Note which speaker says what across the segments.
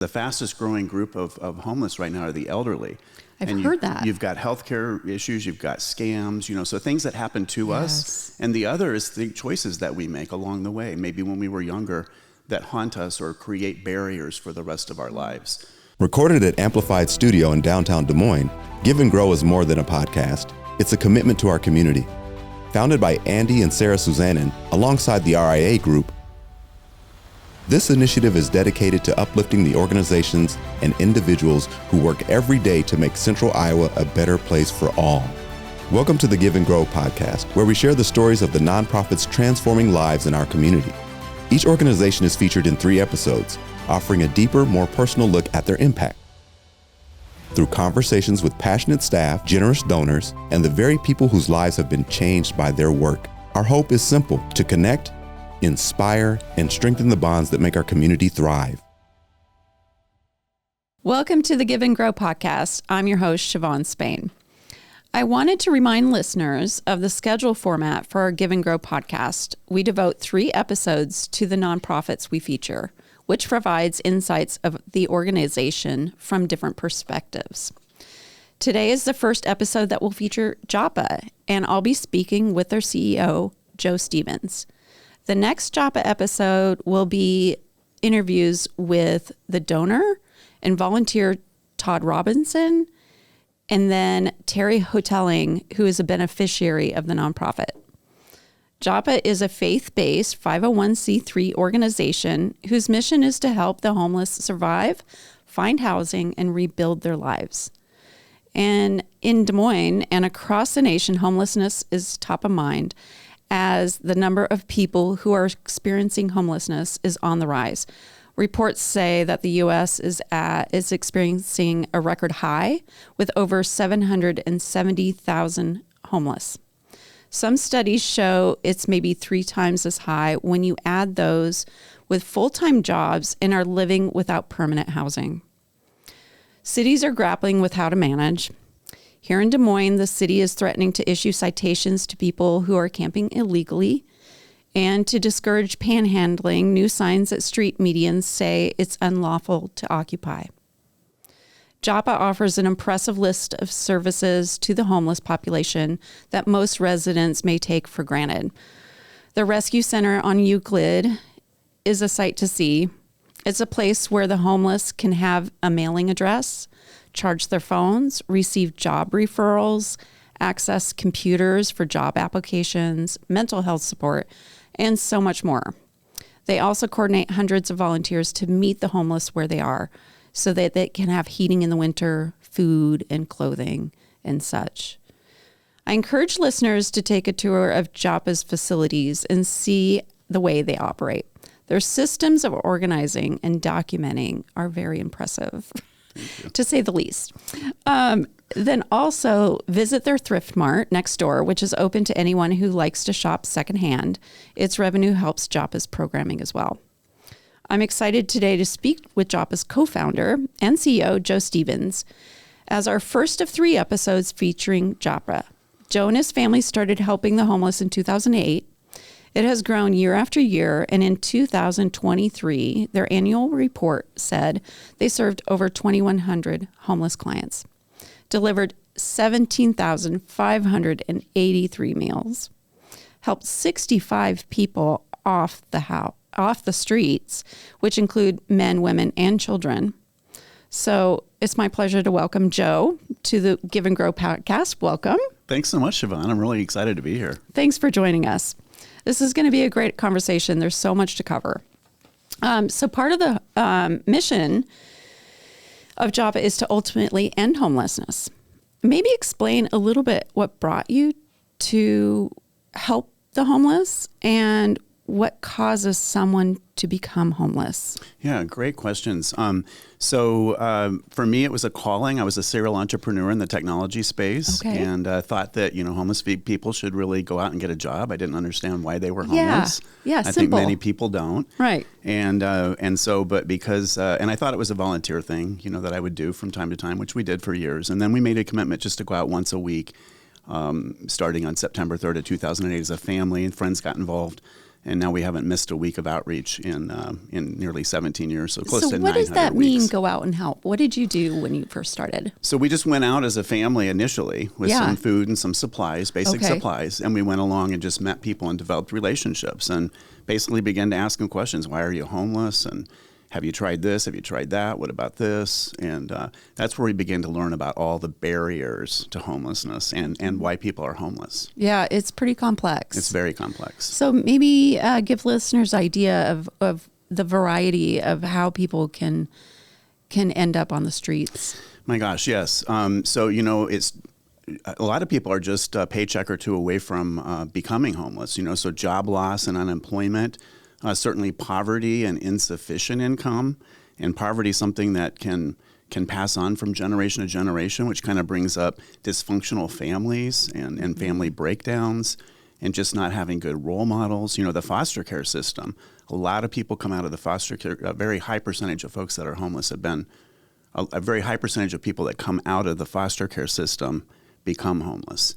Speaker 1: The fastest growing group of homeless right now are the elderly.
Speaker 2: I've heard that.
Speaker 1: You've got healthcare issues, you've got scams, so things that happen to us. And the other is the choices that we make along the way, maybe when we were younger, that haunt us or create barriers for the rest of our lives.
Speaker 3: Recorded at Amplified Studio in downtown Des Moines, Give and Grow is more than a podcast. It's a commitment to our community. Founded by Andy and Sarah Suzanen alongside the RIA Group, this initiative is dedicated to uplifting the organizations and individuals who work every day to make Central Iowa a better place for all. Welcome to the Give and Grow podcast, where we share the stories of the nonprofits transforming lives in our community. Each organization is featured in 3 episodes, offering a deeper, more personal look at their impact. Through conversations with passionate staff, generous donors, and the very people whose lives have been changed by their work, our hope is simple: to connect, inspire, and strengthen the bonds that make our community thrive.
Speaker 2: Welcome to the Give and Grow podcast. I'm your host, Siobhan Spain. I wanted to remind listeners of the schedule format for our Give and Grow podcast. We devote 3 episodes to the nonprofits we feature, which provides insights of the organization from different perspectives. Today is the first episode that will feature Joppa, and I'll be speaking with their CEO, Joe Stevens. The next Joppa episode will be interviews with the donor and volunteer Todd Robinson, and then Terry Hotelling, who is a beneficiary of the nonprofit. Joppa is a faith-based 501c3 organization whose mission is to help the homeless survive, find housing, and rebuild their lives. And in Des Moines and across the nation, homelessness is top of mind as the number of people who are experiencing homelessness is on the rise. Reports say that the U.S. is experiencing a record high with over 770,000 homeless. Some studies show it's maybe 3 times as high when you add those with full-time jobs and are living without permanent housing. Cities are grappling with how to manage. Here in Des Moines, the city is threatening to issue citations to people who are camping illegally and to discourage panhandling. New signs at street medians say it's unlawful to occupy. Joppa offers an impressive list of services to the homeless population that most residents may take for granted. The Rescue Center on Euclid is a sight to see. It's a place where the homeless can have a mailing address, charge their phones, receive job referrals, access computers for job applications, mental health support, and so much more. They also coordinate hundreds of volunteers to meet the homeless where they are, so that they can have heating in the winter, food and clothing and such. I encourage listeners to take a tour of Joppa's facilities and see the way they operate. Their systems of organizing and documenting are very impressive, to say the least. Then also visit their thrift mart next door, which is open to anyone who likes to shop secondhand. Its revenue helps Joppa's programming as well. I'm excited today to speak with Joppa's co-founder and CEO, Joe Stevens, as our first of 3 episodes featuring Joppa. Joe and his family started helping the homeless in 2008. It has grown year after year, and in 2023, their annual report said they served over 2,100 homeless clients, delivered 17,583 meals, helped 65 people off the streets, which include men, women, and children. So it's my pleasure to welcome Joe to the Give and Grow podcast. Welcome.
Speaker 1: Thanks so much, Siobhan. I'm really excited to be here.
Speaker 2: Thanks for joining us. This is going to be a great conversation. There's so much to cover. So part of the mission of Joppa is to ultimately end homelessness. Maybe explain a little bit what brought you to help the homeless and what causes someone to become homeless?
Speaker 1: Yeah, great questions. So for me, it was a calling. I was a serial entrepreneur in the technology space, and thought that homeless people should really go out and get a job. I didn't understand why they were homeless.
Speaker 2: Yeah,
Speaker 1: I
Speaker 2: simple.
Speaker 1: think many people don't.
Speaker 2: Right.
Speaker 1: And so, but because and I thought it was a volunteer thing, that I would do from time to time, which we did for years, and then we made a commitment just to go out once a week, starting on September 3rd of 2008 as a family, and friends got involved. And now we haven't missed a week of outreach in nearly 17 years, so close to 900
Speaker 2: what does that
Speaker 1: weeks.
Speaker 2: mean, go out and help? What did you do when you first started?
Speaker 1: So we just went out as a family initially with some food and some supplies, basic supplies, and we went along and just met people and developed relationships and basically began to ask them questions. Why are you homeless? And have you tried this? Have you tried that? What about this? And that's where we began to learn about all the barriers to homelessness and why people are homeless.
Speaker 2: Yeah, it's pretty complex.
Speaker 1: It's very complex.
Speaker 2: So maybe give listeners idea of the variety of how people can end up on the streets.
Speaker 1: My gosh, yes. So, it's a lot of people are just a paycheck or two away from becoming homeless, so job loss and unemployment. Certainly poverty and insufficient income, and poverty is something that can pass on from generation to generation, which kind of brings up dysfunctional families and family breakdowns and just not having good role models. The foster care system, a lot of people come out of the foster care, a very high percentage of folks that are homeless have been, a very high percentage of people that come out of the foster care system become homeless.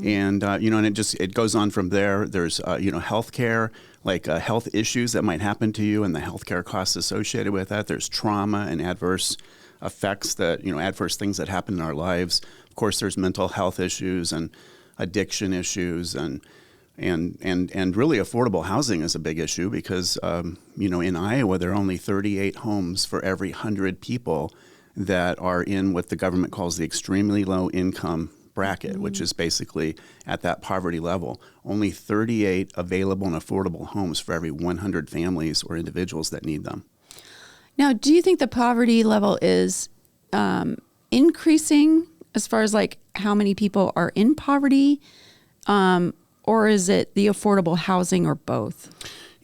Speaker 1: And, and it goes on from there. There's, health care, like health issues that might happen to you and the healthcare costs associated with that. There's trauma and adverse effects adverse things that happen in our lives. Of course, there's mental health issues and addiction issues and really affordable housing is a big issue because, in Iowa, there are only 38 homes for every 100 people that are in what the government calls the extremely low income bracket, which is basically at that poverty level. Only 38 available and affordable homes for every 100 families or individuals that need them.
Speaker 2: Now, do you think the poverty level is increasing as far as like how many people are in poverty, or is it the affordable housing or both?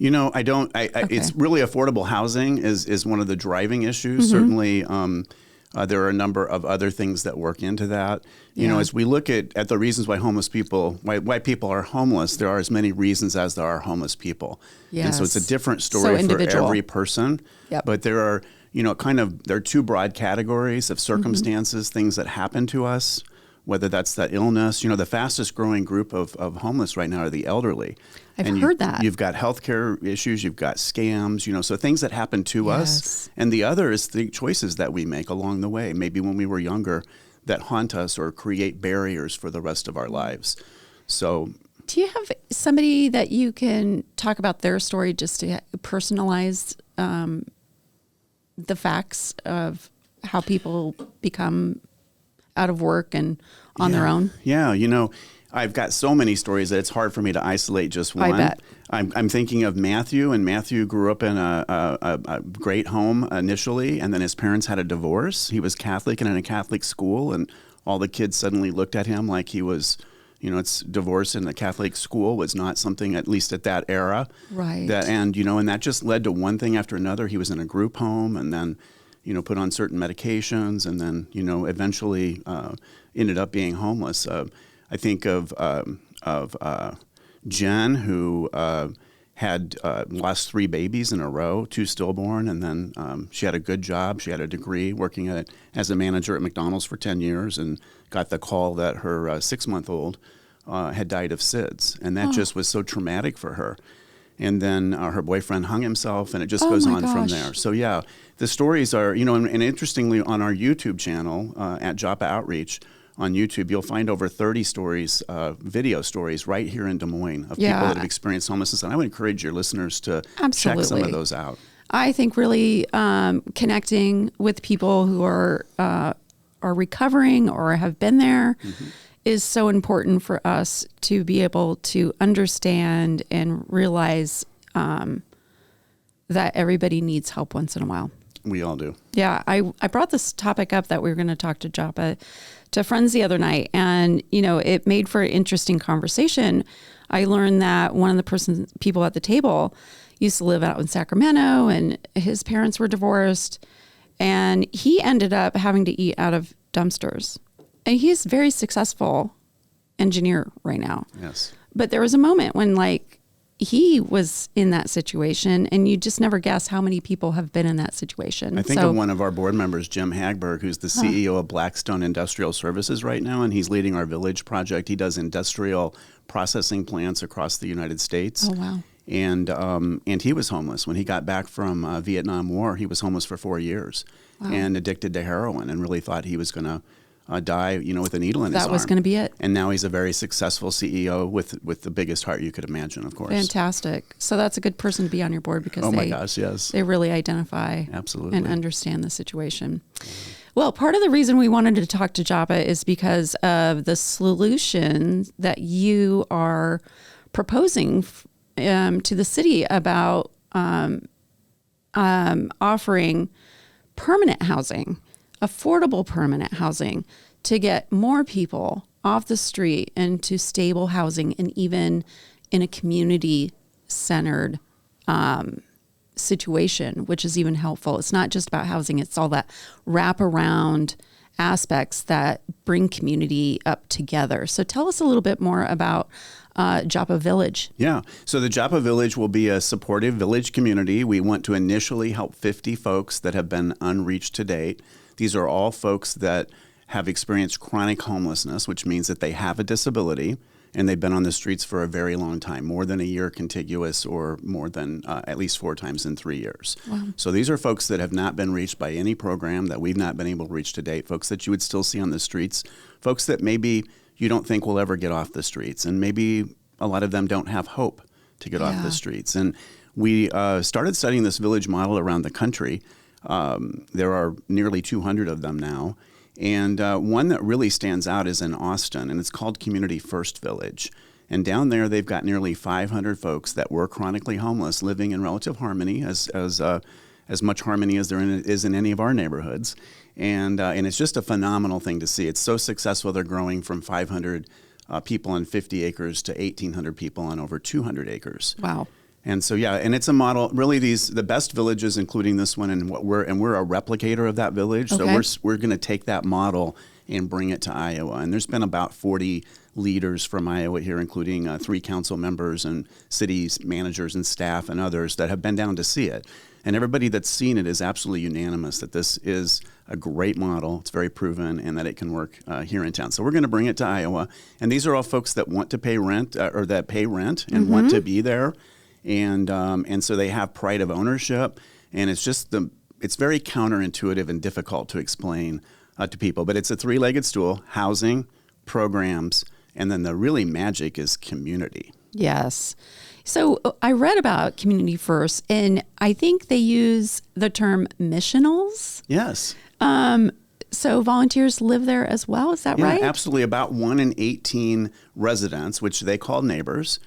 Speaker 1: I don't. It's really affordable housing is one of the driving issues. Certainly. There are a number of other things that work into that. As we look at the reasons why why people are homeless, there are as many reasons as there are homeless people.
Speaker 2: Yes.
Speaker 1: And so it's a different story for every person.
Speaker 2: Yep.
Speaker 1: But there are, there are two broad categories of circumstances, things that happen to us, whether that's that illness. The fastest growing group of homeless right now are the elderly.
Speaker 2: I've heard that.
Speaker 1: You've got healthcare issues, you've got scams, so things that happen to us. And the other is the choices that we make along the way, maybe when we were younger, that haunt us or create barriers for the rest of our lives. So,
Speaker 2: do you have somebody that you can talk about their story just to personalize the facts of how people become out of work and on their own?
Speaker 1: Yeah, I've got so many stories that it's hard for me to isolate just one.
Speaker 2: I bet.
Speaker 1: I'm thinking of Matthew, and Matthew grew up in a great home initially, and then his parents had a divorce. He was Catholic and in a Catholic school, and all the kids suddenly looked at him like he was, it's divorce in the Catholic school was not something, at least at that era.
Speaker 2: Right.
Speaker 1: And that just led to one thing after another. He was in a group home, and then put on certain medications, and then, eventually ended up being homeless. I think of Jen, who had lost 3 babies in a row, 2 stillborn, and then she had a good job. She had a degree working as a manager at McDonald's for 10 years and got the call that her 6-month-old had died of SIDS. And that just was so traumatic for her. And then her boyfriend hung himself, and it just goes on from there. So, yeah, the stories are, and interestingly, on our YouTube channel at Joppa Outreach on YouTube, you'll find over 30 stories, video stories right here in Des Moines of people that have experienced homelessness. And I would encourage your listeners to check some of those out.
Speaker 2: I think really connecting with people who are recovering or have been there is so important for us to be able to understand and realize that everybody needs help once in a while.
Speaker 1: We all do.
Speaker 2: Yeah, I brought this topic up that we were going to talk to Joppa to friends the other night, and it made for an interesting conversation. I learned that one of the people at the table used to live out in Sacramento, and his parents were divorced, and he ended up having to eat out of dumpsters. And he's a very successful engineer right now.
Speaker 1: Yes.
Speaker 2: But there was a moment when he was in that situation, and you just never guess how many people have been in that situation.
Speaker 1: I think of one of our board members, Jim Hagberg, who's the CEO of Blackstone Industrial Services right now, and he's leading our Village project. He does industrial processing plants across the United States.
Speaker 2: Oh, wow.
Speaker 1: And he was homeless. When he got back from Vietnam War, he was homeless for 4 years and addicted to heroin, and really thought he was going to die, with a needle in his arm.
Speaker 2: That was going to be it.
Speaker 1: And now he's a very successful CEO with the biggest heart you could imagine, of course.
Speaker 2: Fantastic. So that's a good person to be on your board because
Speaker 1: my gosh, yes.
Speaker 2: They really identify
Speaker 1: Absolutely.
Speaker 2: and understand the situation. Well, part of the reason we wanted to talk to Joppa is because of the solution that you are proposing to the city about offering permanent housing, affordable permanent housing, to get more people off the street into stable housing, and even in a community-centered situation, which is even helpful. It's not just about housing, it's all that wraparound aspects that bring community up together. So tell us a little bit more about Joppa Village.
Speaker 1: Yeah. So the Joppa Village will be a supportive village community. We want to initially help 50 folks that have been unreached to date. These are all folks that have experienced chronic homelessness, which means that they have a disability and they've been on the streets for a very long time, more than a year contiguous, or more than at least 4 times in 3 years.
Speaker 2: Wow.
Speaker 1: So these are folks that have not been reached by any program, that we've not been able to reach to date, folks that you would still see on the streets, folks that maybe you don't think will ever get off the streets, and maybe a lot of them don't have hope to get off the streets. And we started studying this village model around the country. There are nearly 200 of them now. And one that really stands out is in Austin, and it's called Community First Village. And down there, they've got nearly 500 folks that were chronically homeless, living in relative harmony, as much harmony as there is in any of our neighborhoods. And it's just a phenomenal thing to see. It's so successful. They're growing from 500 people on 50 acres to 1,800 people on over 200 acres.
Speaker 2: Wow.
Speaker 1: And so, and it's a model, really the best villages, including this one, and we're a replicator of that village.
Speaker 2: Okay.
Speaker 1: So we're going to take that model and bring it to Iowa. And there's been about 40 leaders from Iowa here, including 3 council members and city managers and staff and others that have been down to see it. And everybody that's seen it is absolutely unanimous that this is a great model. It's very proven, and that it can work here in town. So we're going to bring it to Iowa. And these are all folks that want to pay rent, or that pay rent and want to be there. And so they have pride of ownership, and it's just it's very counterintuitive and difficult to explain to people. But it's a 3-legged stool: housing, programs, and then the really magic is community.
Speaker 2: Yes. So I read about Community First, and I think they use the term missionals.
Speaker 1: Yes.
Speaker 2: So volunteers live there as well. Is that right?
Speaker 1: Absolutely. About 1 in 18 residents, which they call neighbors,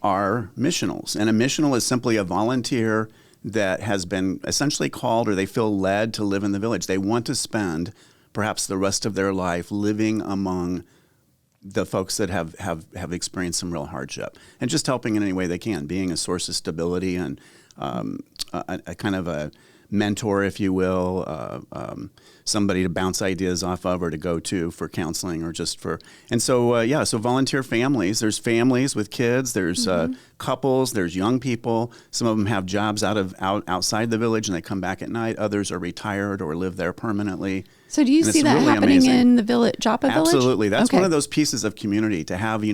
Speaker 1: are missionals. And a missional is simply a volunteer that has been essentially called, or they feel led to live in the village. They want to spend perhaps the rest of their life living among the folks that have experienced some real hardship, and just helping in any way they can, being a source of stability and a kind of a mentor, if you will, somebody to bounce ideas off of or to go to for counseling, or just for, and so, so volunteer families. There's families with kids, there's couples, there's young people. Some of them have jobs outside the village and they come back at night. Others are retired or live there permanently.
Speaker 2: So do you see that really happening amazing in the village, Joppa Village?
Speaker 1: Absolutely. That's one of those pieces of community, to have,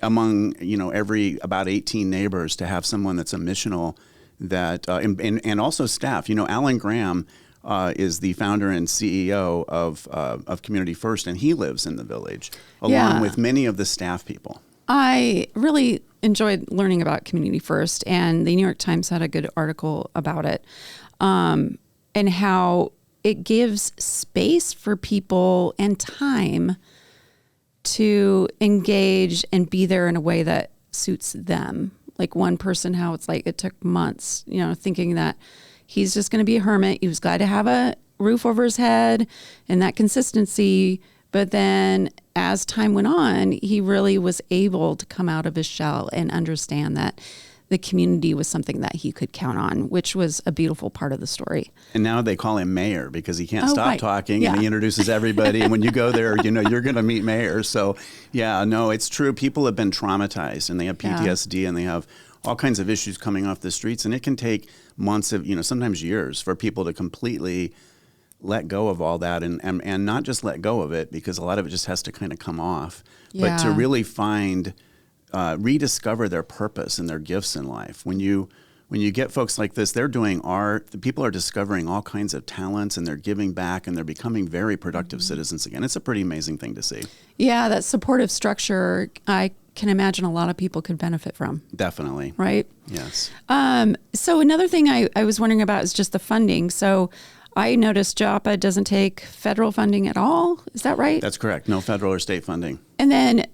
Speaker 1: among, every about 18 neighbors, to have someone that's a missional, that and also staff. Alan Graham is the founder and CEO of Community First, and he lives in the village along with many of the staff people. I
Speaker 2: really enjoyed learning about Community First, and the New York Times had a good article about it, and how it gives space for people and time to engage and be there in a way that suits them. Like one person, how it's like it took months, thinking that he's just going to be a hermit. He was glad to have a roof over his head and that consistency. But then as time went on, he really was able to come out of his shell and understand that the community was something that he could count on, which was a beautiful part of the story.
Speaker 1: And now they call him Mayor because he can't stop talking, and he introduces everybody. And when you go there, you're going to meet Mayor. So it's true. People have been traumatized, and they have PTSD, and they have all kinds of issues coming off the streets. And it can take months of, sometimes years, for people to completely let go of all that, and not just let go of it, because a lot of it just has to kind of come off, but to really find rediscover their purpose and their gifts in life. When you get folks like this, they're doing art. The people are discovering all kinds of talents, and they're giving back, and they're becoming very productive citizens again. It's a pretty amazing thing to see.
Speaker 2: Yeah, that supportive structure, I can imagine a lot of people could benefit from.
Speaker 1: Definitely.
Speaker 2: Right?
Speaker 1: Yes.
Speaker 2: So another thing I was wondering about is just the funding. So I noticed Joppa doesn't take federal funding at all. Is that right?
Speaker 1: That's correct. No federal or state funding.
Speaker 2: And then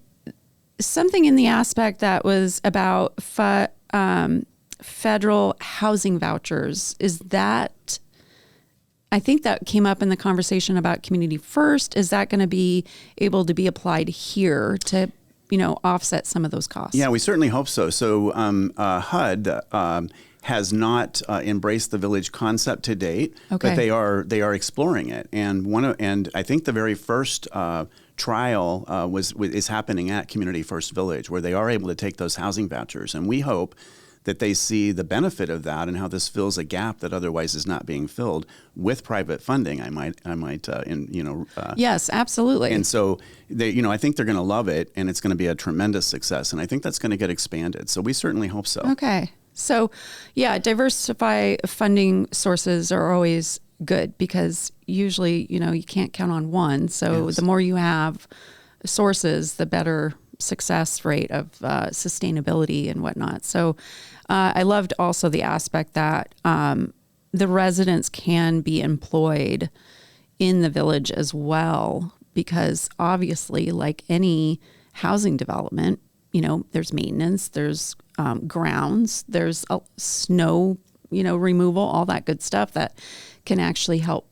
Speaker 2: something in the aspect that was about federal housing vouchers, is that, I think that came up in the conversation about Community First. Is that going to be able to be applied here to, offset some of those costs?
Speaker 1: Yeah, we certainly hope so. So HUD has not embraced the village concept to date, but they are exploring it. And I think the very first trial is happening at Community First Village, where they are able to take those housing vouchers, and we hope that they see the benefit of that and how this fills a gap that otherwise is not being filled with private funding.
Speaker 2: Yes, absolutely.
Speaker 1: And so I think they're going to love it, and it's going to be a tremendous success. And I think that's going to get expanded. So we certainly hope so.
Speaker 2: Okay. So, yeah, diversify funding sources are always good, because usually, you can't count on one. So
Speaker 1: Yes.
Speaker 2: The more you have sources, the better success rate of sustainability and whatnot. So I loved also the aspect that the residents can be employed in the village as well, because obviously, like any housing development, there's maintenance, there's grounds, there's snow, removal, all that good stuff that can actually help.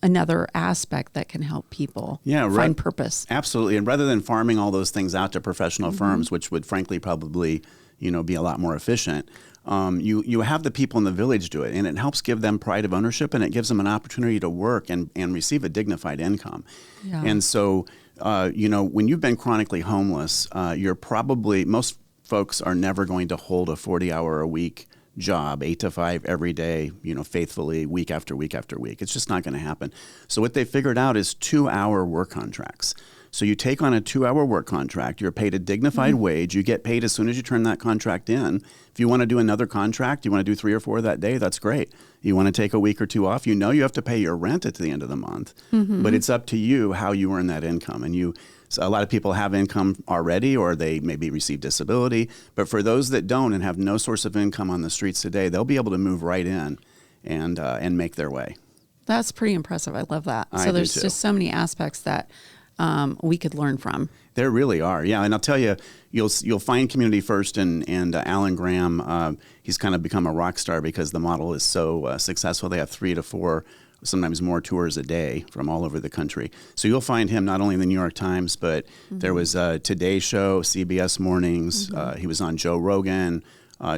Speaker 2: Another aspect that can help people find purpose.
Speaker 1: Absolutely. And rather than farming all those things out to professional firms, which would frankly probably, be a lot more efficient, you have the people in the village do it, and it helps give them pride of ownership, and it gives them an opportunity to work and receive a dignified income.
Speaker 2: Yeah.
Speaker 1: And so, when you've been chronically homeless, most folks are never going to hold a 40-hour-a-week job, 8 to 5 every day, faithfully, week after week after week. It's just not going to happen. So what they figured out is 2-hour work contracts. So you take on a 2-hour work contract, you're paid a dignified wage, you get paid as soon as you turn that contract in. If you want to do another contract, you want to do 3 or 4 that day, that's great. You want to take a week or 2 off, you have to pay your rent at the end of the month. But it's up to you how you earn that income. And so a lot of people have income already, or they maybe receive disability. But for those that don't and have no source of income on the streets today, they'll be able to move right in and make their way.
Speaker 2: That's pretty impressive. I love that.
Speaker 1: I
Speaker 2: So there's
Speaker 1: do too.
Speaker 2: just so many aspects that we could learn from.
Speaker 1: There really are, yeah. And I'll tell you, you'll find Community First and Alan Graham. He's kind of become a rock star because the model is so successful. They have 3 to 4, sometimes more tours a day from all over the country. So you'll find him not only in the New York Times, but there was a Today Show, CBS Mornings. He was on Joe Rogan.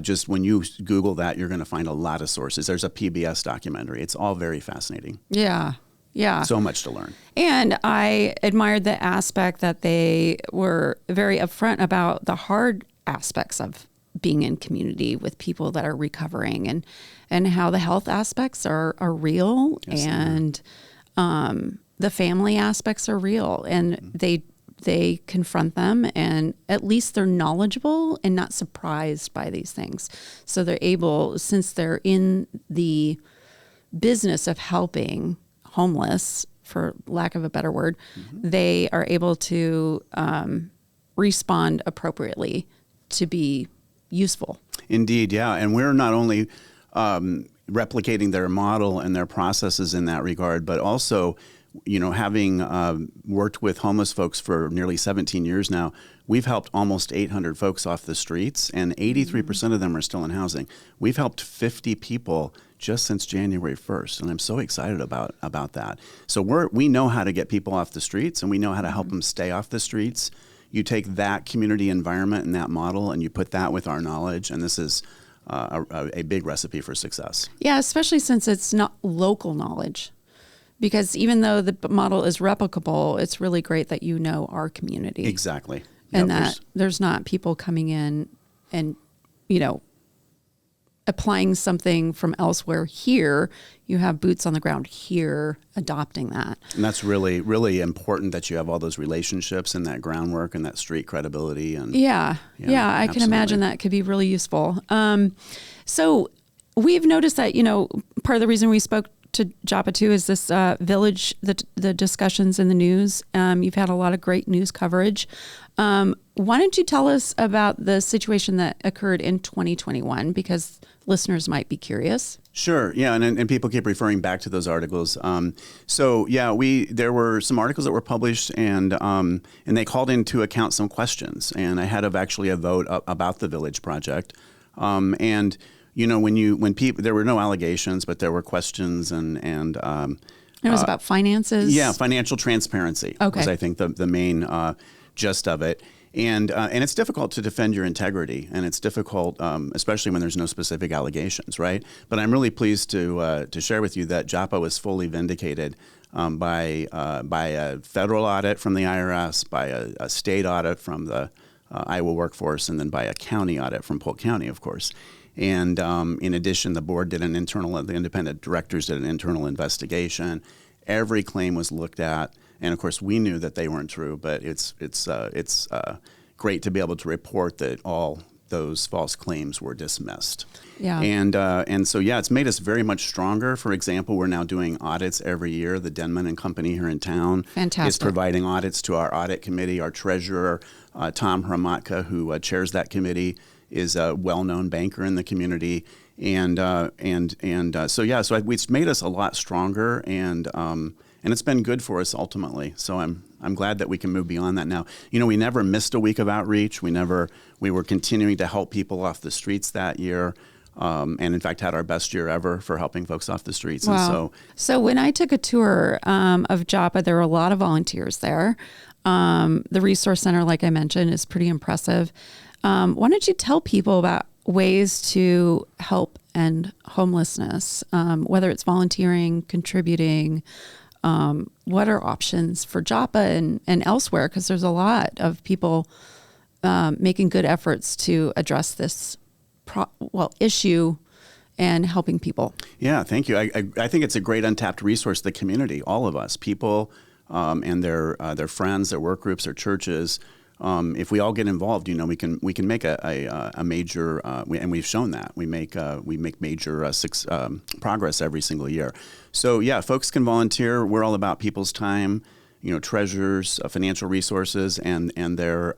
Speaker 1: Just when you Google that, you're going to find a lot of sources. There's a PBS documentary. It's all very fascinating.
Speaker 2: Yeah. Yeah.
Speaker 1: So much to learn.
Speaker 2: And I admired the aspect that they were very upfront about the hard aspects of being in community with people that are recovering, and how the health aspects are real,
Speaker 1: Yes,
Speaker 2: and the family aspects are real, and they confront them, and at least they're knowledgeable and not surprised by these things. So they're able, since they're in the business of helping homeless, for lack of a better word, they are able to respond appropriately to be useful.
Speaker 1: Indeed, yeah. And we're not only replicating their model and their processes in that regard, but also, having worked with homeless folks for nearly 17 years now, we've helped almost 800 folks off the streets, and 83% of them are still in housing. We've helped 50 people just since January 1st, and I'm so excited about that. So we know how to get people off the streets, and we know how to help them stay off the streets. You take that community environment and that model, and you put that with our knowledge, and this is a big recipe for success.
Speaker 2: Yeah, especially since it's not local knowledge. Because even though the model is replicable, it's really great that our community.
Speaker 1: Exactly.
Speaker 2: And that there's not people coming in and, applying something from elsewhere here. You have boots on the ground here adopting that.
Speaker 1: And that's really, really important that you have all those relationships and that groundwork and that street credibility. And
Speaker 2: Yeah, I can imagine that could be really useful. So we've noticed that, part of the reason we spoke to Joppa too is this village, the discussions in the news. You've had a lot of great news coverage. Why don't you tell us about the situation that occurred in 2021, because listeners might be curious.
Speaker 1: Sure. Yeah. And people keep referring back to those articles. There were some articles that were published and they called into account some questions and ahead of actually a vote about the Village project. When people, there were no allegations, but there were questions and
Speaker 2: it was about finances.
Speaker 1: Yeah. Financial transparency was, I think, the main gist of it. And it's difficult to defend your integrity, and it's difficult, especially when there's no specific allegations, right? But I'm really pleased to share with you that Joppa was fully vindicated by a federal audit from the IRS, by a state audit from the Iowa Workforce, and then by a county audit from Polk County, of course. And in addition, the board did the independent directors did an internal investigation. Every claim was looked at. And of course, we knew that they weren't true, but it's great to be able to report that all those false claims were dismissed.
Speaker 2: Yeah.
Speaker 1: And so it's made us very much stronger. For example, we're now doing audits every year. The Denman and Company here in town is providing audits to our audit committee. Our treasurer, Tom Hramatka, who chairs that committee, is a well-known banker in the community. So it's made us a lot stronger and it's been good for us ultimately. So I'm glad that we can move beyond that now. We never missed a week of outreach. We were continuing to help people off the streets that year. And in fact had our best year ever for helping folks off the streets.
Speaker 2: Wow. And so when I took a tour of Joppa, there were a lot of volunteers there. The resource center, like I mentioned, is pretty impressive. Why don't you tell people about ways to help end homelessness, whether it's volunteering, contributing, what are options for Joppa and elsewhere? Because there's a lot of people making good efforts to address this issue and helping people.
Speaker 1: Yeah, thank you. I think it's a great untapped resource, the community, all of us, people and their friends, their work groups, their churches. If we all get involved, we can make a major, and we've shown that we make major progress every single year. So folks can volunteer. We're all about people's time, treasures, financial resources, and their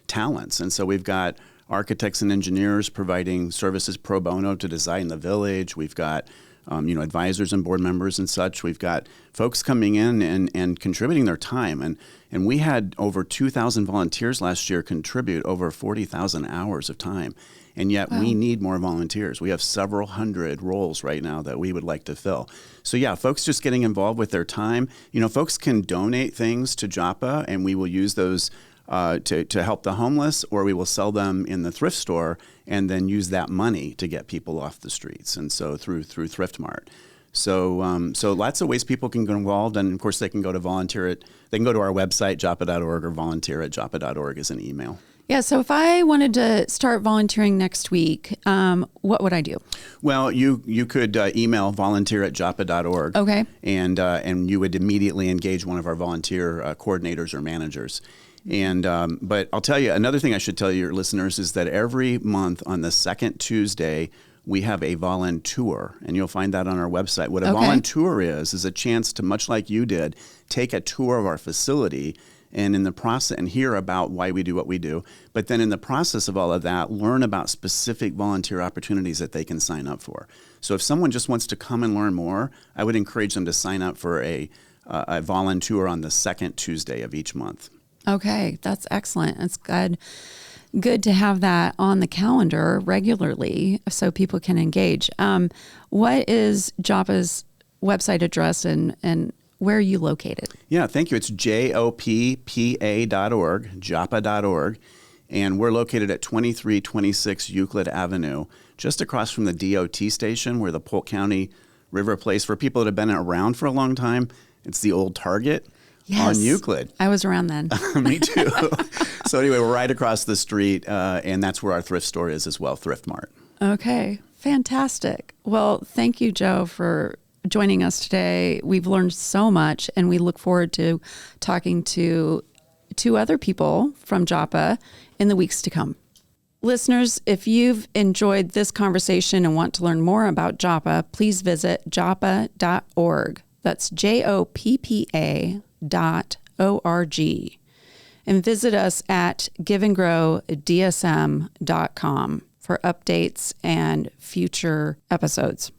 Speaker 1: talents. And so we've got architects and engineers providing services pro bono to design the village. We've got advisors and board members and such. We've got folks coming in and contributing their time. And we had over 2,000 volunteers last year contribute over 40,000 hours of time. And yet we need more volunteers. We have several hundred roles right now that we would like to fill. So folks just getting involved with their time. Folks can donate things to Joppa and we will use those to help the homeless, or we will sell them in the thrift store and then use that money to get people off the streets. And so through Thrift Mart. So lots of ways people can get involved. And of course they can go to they can go to our website, joppa.org, or volunteer at joppa.org is an email.
Speaker 2: Yeah. So if I wanted to start volunteering next week, what would I do?
Speaker 1: Well, you could email volunteer@joppa.org.
Speaker 2: Okay.
Speaker 1: And you would immediately engage one of our volunteer coordinators or managers. And but I'll tell you, another thing I should tell your listeners is that every month on the second Tuesday, we have a voluntour, and you'll find that on our website. What a voluntour is a chance to, much like you did, take a tour of our facility and in the process and hear about why we do what we do. But then in the process of all of that, learn about specific volunteer opportunities that they can sign up for. So if someone just wants to come and learn more, I would encourage them to sign up for a voluntour on the second Tuesday of each month. Okay,
Speaker 2: that's excellent. It's good to have that on the calendar regularly so people can engage. What is Joppa's website address and where are you located?
Speaker 1: Yeah, thank you. It's joppa.org, joppa.org, and we're located at 2326 Euclid Avenue, just across from the DOT station where the Polk County River Place, for people that have been around for a long time, it's the old Target.
Speaker 2: Yes,
Speaker 1: on Euclid.
Speaker 2: I was around then.
Speaker 1: Me too. So anyway, we're right across the street, and that's where our thrift store is as well, Thrift Mart.
Speaker 2: Okay, Fantastic. Well, thank you, Joe, for joining us today. We've learned so much, and we look forward to talking to two other people from Joppa in the weeks to come. Listeners, if you've enjoyed this conversation and want to learn more about Joppa, please visit joppa.org. That's JOPPA.org. And visit us at giveandgrowdsm.com for updates and future episodes.